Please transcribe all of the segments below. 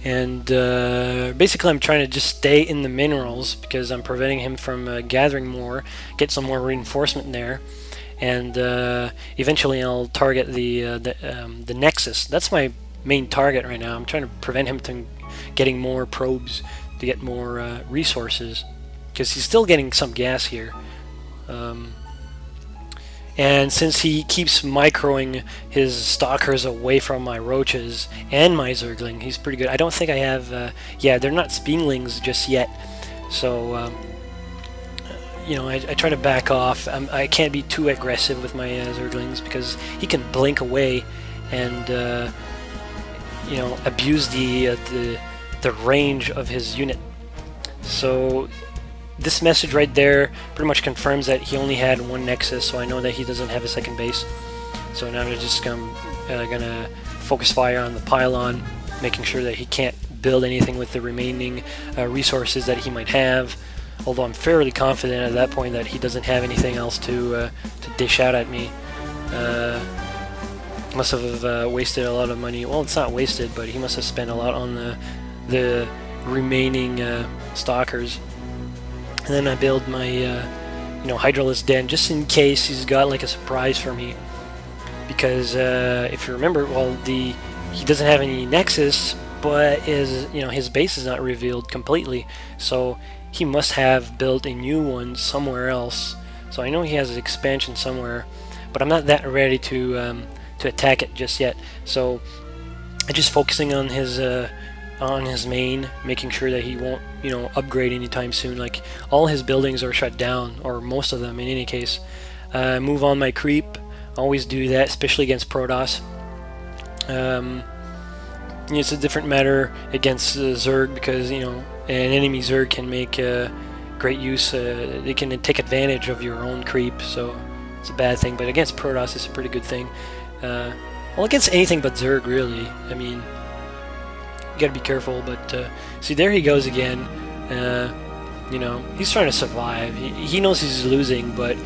And basically I'm trying to just stay in the minerals because I'm preventing him from gathering more, get some more reinforcement in there, and eventually I'll target the Nexus. That's my main target right now. I'm trying to prevent him from getting more probes to get more resources, because he's still getting some gas here. And since he keeps microing his stalkers away from my roaches and my zergling, he's pretty good. I don't think I have, yeah, they're not speedlings just yet, so you know, I try to back off. I can't be too aggressive with my zerglings because he can blink away and you know, abuse the range of his unit. So this message right there pretty much confirms that he only had one Nexus, so I know that he doesn't have a second base. So now I'm just gonna focus fire on the pylon, making sure that he can't build anything with the remaining resources that he might have. Although I'm fairly confident at that point that he doesn't have anything else to dish out at me. Must have wasted a lot of money. Well, it's not wasted, but he must have spent a lot on the remaining stalkers. And then I build my you know, Hydralisk Den just in case he's got like a surprise for me. Because if you remember, well, he doesn't have any Nexus, but his base is not revealed completely. So he must have built a new one somewhere else. So I know he has an expansion somewhere, but I'm not that ready to attack it just yet. So I'm just focusing on his main, making sure that he won't, you know, upgrade anytime soon. Like, all his buildings are shut down, or most of them in any case. Move on my creep. Always do that, especially against Protoss. It's a different matter against Zerg because, you know, an enemy Zerg can make great use. They can take advantage of your own creep, so it's a bad thing. But against Protoss, it's a pretty good thing. Well, against anything but Zerg, really. I mean, you gotta be careful. But see, there he goes again. You know, he's trying to survive. He knows he's losing, but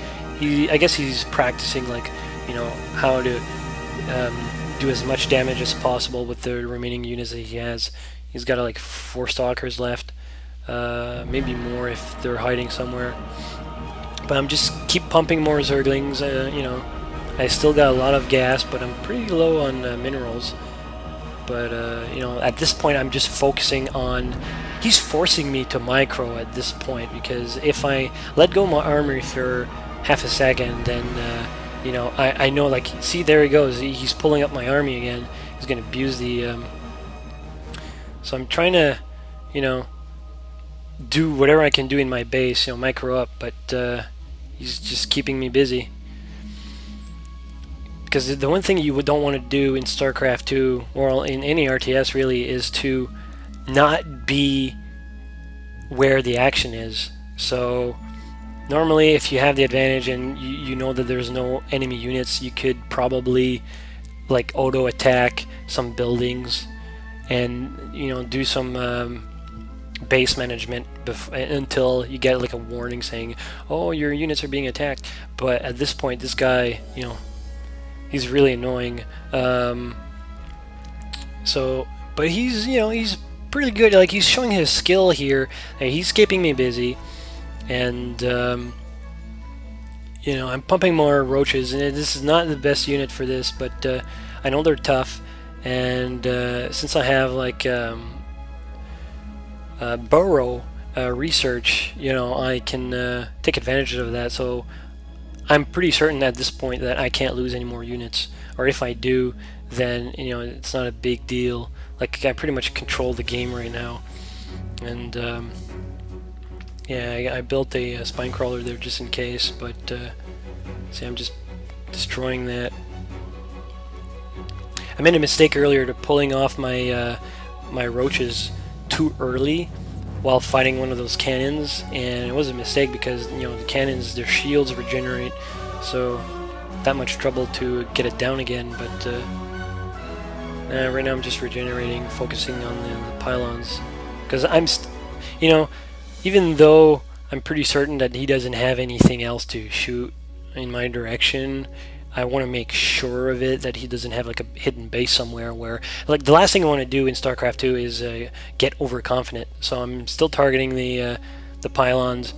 I guess he's practicing, like, you know, how to do as much damage as possible with the remaining units that he has. He's got like 4 stalkers left, maybe more if they're hiding somewhere. But I'm just keep pumping more zerglings. You know, I still got a lot of gas, but I'm pretty low on minerals. But you know, at this point, I'm just focusing on. He's forcing me to micro at this point, because if I let go of my armory for half a second, then you know, I know, like, see, there he goes. He's pulling up my army again. He's gonna abuse the. So I'm trying to, you know, do whatever I can do in my base, you know, micro up, but he's just keeping me busy. Because the one thing you don't want to do in Starcraft 2, or in any RTS really, is to not be where the action is. So normally, if you have the advantage and you know that there's no enemy units, you could probably, like, auto attack some buildings and, you know, do some base management until you get like a warning saying, oh, your units are being attacked. But at this point, this guy, you know, he's really annoying. So, but he's, you know, he's pretty good. Like, he's showing his skill here. He's keeping me busy, and you know, I'm pumping more roaches. And this is not the best unit for this, but I know they're tough. And since I have like burrow research, you know, I can take advantage of that. So I'm pretty certain at this point that I can't lose any more units, or if I do, then, you know, it's not a big deal. Like, I pretty much control the game right now. And yeah, I built a spine crawler there just in case, but see, I'm just destroying that. I made a mistake earlier to pulling off my my roaches too early while fighting one of those cannons, and it was a mistake because, you know, the cannons, their shields regenerate, so that much trouble to get it down again. But right now I'm just regenerating, focusing on the pylons, because you know, even though I'm pretty certain that he doesn't have anything else to shoot in my direction, I want to make sure of it that he doesn't have like a hidden base somewhere where, like, the last thing I want to do in StarCraft 2 is get overconfident. So I'm still targeting the pylons,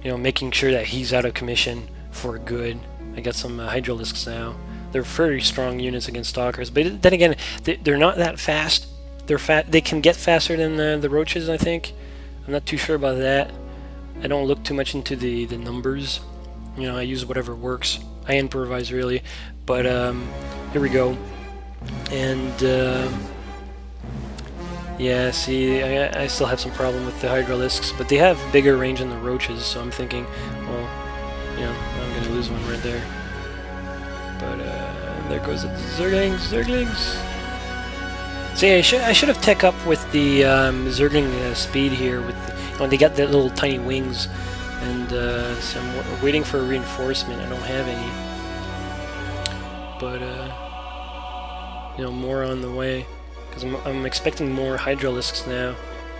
you know, making sure that he's out of commission for good. I got some Hydralisks now. They're very strong units against Stalkers, but then again, they're not that fast. They can get faster than the Roaches, I think. I'm not too sure about that. I don't look too much into the numbers. You know, I use whatever works. I improvise really, but here we go. And yeah, see, I still have some problem with the Hydralisks, but they have bigger range than the Roaches, so I'm thinking, well, you know, I'm gonna lose one right there. But there goes the Zerglings. See, I should have tech up with the Zergling speed here. With they got the little tiny wings, and so I'm waiting for a reinforcement. I don't have any, but you know, more on the way because I'm expecting more Hydralisks now.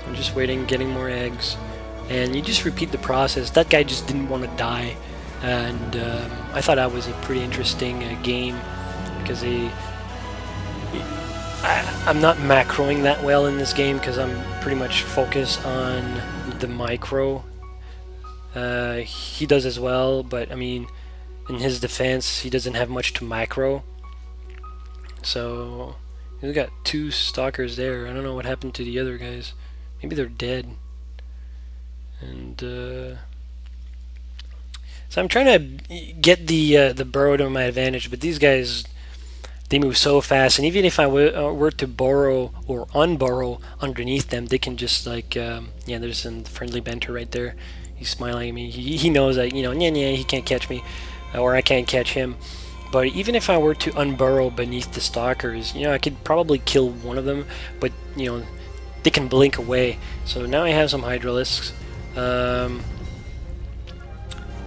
I'm just waiting, getting more eggs, and you just repeat the process. That guy just didn't want to die, and I thought that was a pretty interesting game because I'm not macroing that well in this game because I'm pretty much focused on the micro. He does as well, but I mean, in his defense, he doesn't have much to macro. So we got 2 Stalkers there. I don't know what happened to the other guys. Maybe they're dead. And so I'm trying to get the burrow to my advantage, but these guys, they move so fast, and even if I were to burrow or unburrow underneath them, they can just like yeah, there's some friendly banter right there. He's smiling at me. He knows that, you know, yeah, he can't catch me, or I can't catch him. But even if I were to unburrow beneath the Stalkers, you know, I could probably kill one of them, but you know, they can blink away. So now I have some Hydralisks,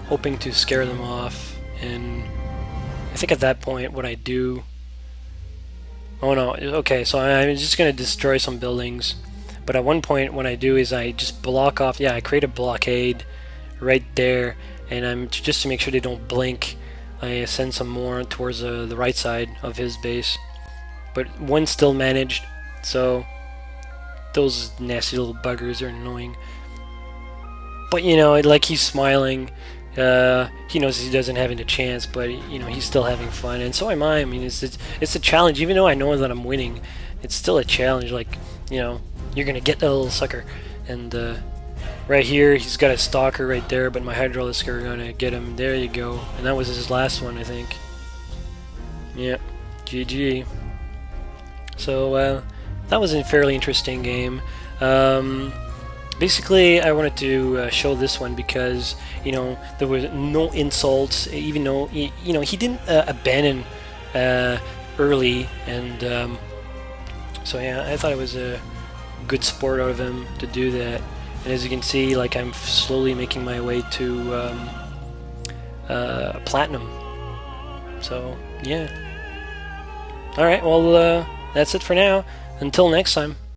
hoping to scare them off, and I think at that point what I do. Oh no, okay, so I'm just going to destroy some buildings. But at one point what I do is I just block off, yeah, I create a blockade right there, and I'm just to make sure they don't blink, I send some more towards the right side of his base. But one still managed, so those nasty little buggers are annoying. But you know, like, he's smiling. He knows he doesn't have any chance, but you know, he's still having fun, and so am I. I mean, it's a challenge. Even though I know that I'm winning, it's still a challenge. Like, you know, you're gonna get that little sucker, and right here he's got a Stalker right there, but my Hydralisk are gonna get him. There you go, and that was his last one, I think. Yeah, GG. So that was a fairly interesting game. Basically, I wanted to show this one because, you know, there was no insults, even though, you know, he didn't abandon early, and so yeah, I thought it was a good sport out of him to do that. And as you can see, like, I'm slowly making my way to platinum. So yeah. All right, well, that's it for now. Until next time.